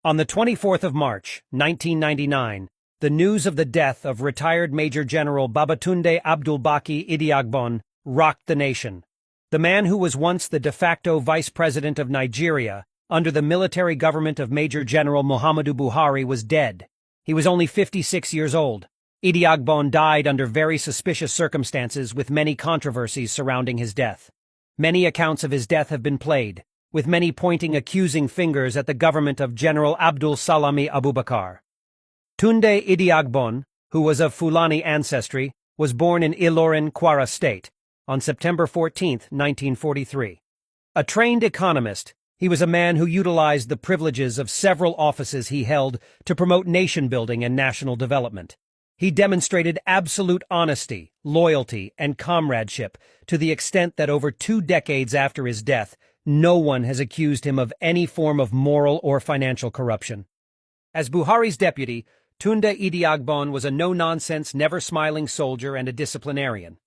On the 24th of March, 1999, the news of the death of retired Major General Babatunde Abdulbaki Idiagbon rocked the nation. The man who was once the de facto vice president of Nigeria under the military government of Major General Muhammadu Buhari was dead. He was only 56 years old. Idiagbon died under very suspicious circumstances with many controversies surrounding his death. Many accounts of his death have been played, with many pointing accusing fingers at the government of General Abdul Salami Abubakar. Tunde Idiagbon, who was of Fulani ancestry, was born in Ilorin, Kwara State, on September 14, 1943. A trained economist, he was a man who utilized the privileges of several offices he held to promote nation-building and national development. He demonstrated absolute honesty, loyalty, and comradeship to the extent that over 2 decades after his death, no one has accused him of any form of moral or financial corruption. As Buhari's deputy, Tunde Idiagbon was a no-nonsense, never-smiling soldier and a disciplinarian.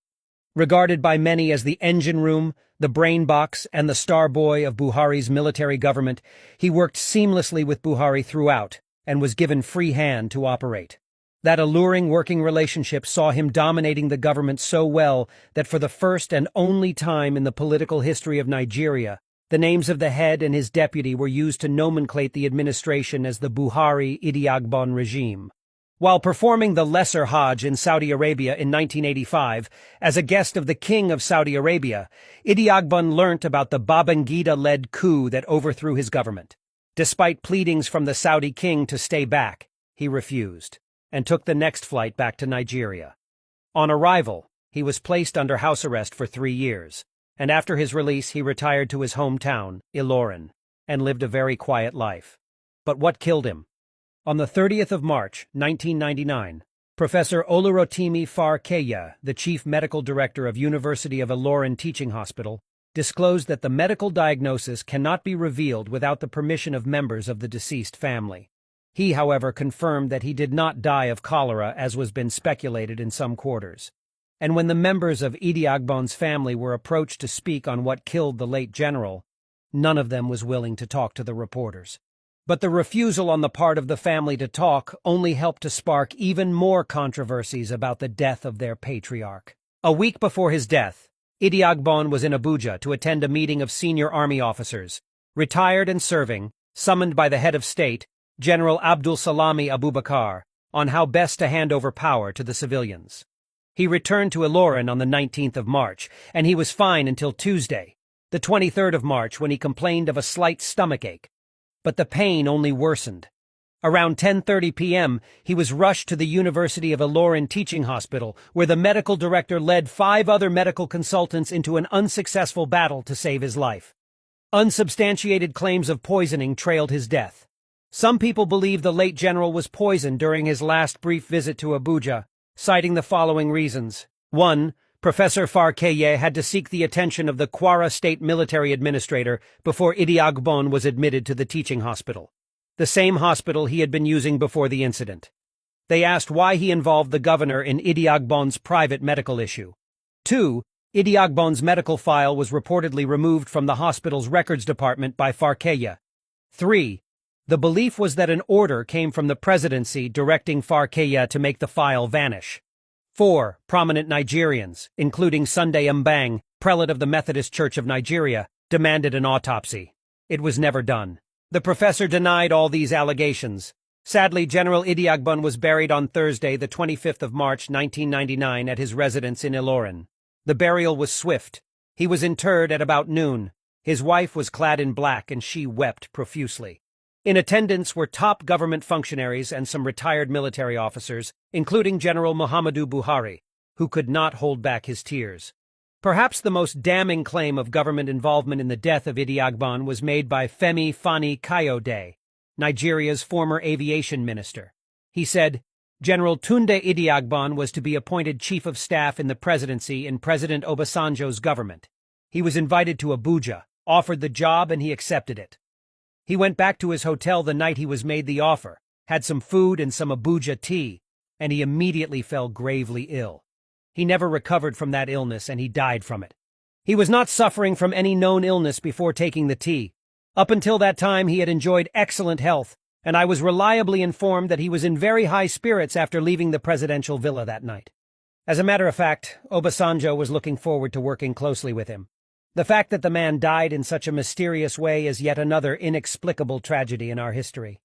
Regarded by many as the engine room, the brain box, and the star boy of Buhari's military government, he worked seamlessly with Buhari throughout and was given free hand to operate. That alluring working relationship saw him dominating the government so well that for the first and only time in the political history of Nigeria, the names of the head and his deputy were used to nomenclate the administration as the Buhari-Idiagbon regime. While performing the Lesser Hajj in Saudi Arabia in 1985, as a guest of the King of Saudi Arabia, Idiagbon learnt about the Babangida-led coup that overthrew his government. Despite pleadings from the Saudi king to stay back, he refused, and took the next flight back to Nigeria. On arrival, he was placed under house arrest for 3 years, and after his release he retired to his hometown, Ilorin, and lived a very quiet life. But what killed him? On the 30th of March, 1999, Professor Olurotimi Farkeya, the chief medical director of University of Ilorin Teaching Hospital, disclosed that the medical diagnosis cannot be revealed without the permission of members of the deceased family. He, however, confirmed that he did not die of cholera as was been speculated in some quarters. And when the members of Idiagbon's family were approached to speak on what killed the late general, none of them was willing to talk to the reporters. But the refusal on the part of the family to talk only helped to spark even more controversies about the death of their patriarch. A week before his death, Idiagbon was in Abuja to attend a meeting of senior army officers, retired and serving, summoned by the head of state, General Abdul Salami Abubakar, on how best to hand over power to the civilians. He returned to Ilorin on the 19th of March, and he was fine until Tuesday, the 23rd of March, when he complained of a slight stomachache. But the pain only worsened. Around 10:30 p.m., he was rushed to the University of Ilorin Teaching Hospital, where the medical director led 5 other medical consultants into an unsuccessful battle to save his life. Unsubstantiated claims of poisoning trailed his death. Some people believe the late general was poisoned during his last brief visit to Abuja, citing the following reasons. 1. Professor Farkeya had to seek the attention of the Kwara State military administrator before Idiagbon was admitted to the teaching hospital, the same hospital he had been using before the incident. They asked why he involved the governor in Idiagbon's private medical issue. 2. Idiagbon's medical file was reportedly removed from the hospital's records department by Farkeya. 3. The belief was that an order came from the presidency directing Farkeya to make the file vanish. 4. Prominent Nigerians, including Sunday Mbang, prelate of the Methodist Church of Nigeria, demanded an autopsy. It was never done. The professor denied all these allegations. Sadly, General Idiagbon was buried on Thursday, the 25th of March, 1999, at his residence in Ilorin. The burial was swift. He was interred at about noon. His wife was clad in black, and she wept profusely. In attendance were top government functionaries and some retired military officers, including General Muhammadu Buhari, who could not hold back his tears. Perhaps the most damning claim of government involvement in the death of Idiagbon was made by Femi Fani-Kayode, Nigeria's former aviation minister. He said, General Tunde Idiagbon was to be appointed chief of staff in the presidency in President Obasanjo's government. He was invited to Abuja, offered the job, and he accepted it. He went back to his hotel the night he was made the offer, had some food and some Abuja tea, and he immediately fell gravely ill. He never recovered from that illness, and he died from it. He was not suffering from any known illness before taking the tea. Up until that time, he had enjoyed excellent health and I was reliably informed that he was in very high spirits after leaving the presidential villa that night. As a matter of fact, Obasanjo was looking forward to working closely with him. The fact that the man died in such a mysterious way is yet another inexplicable tragedy in our history.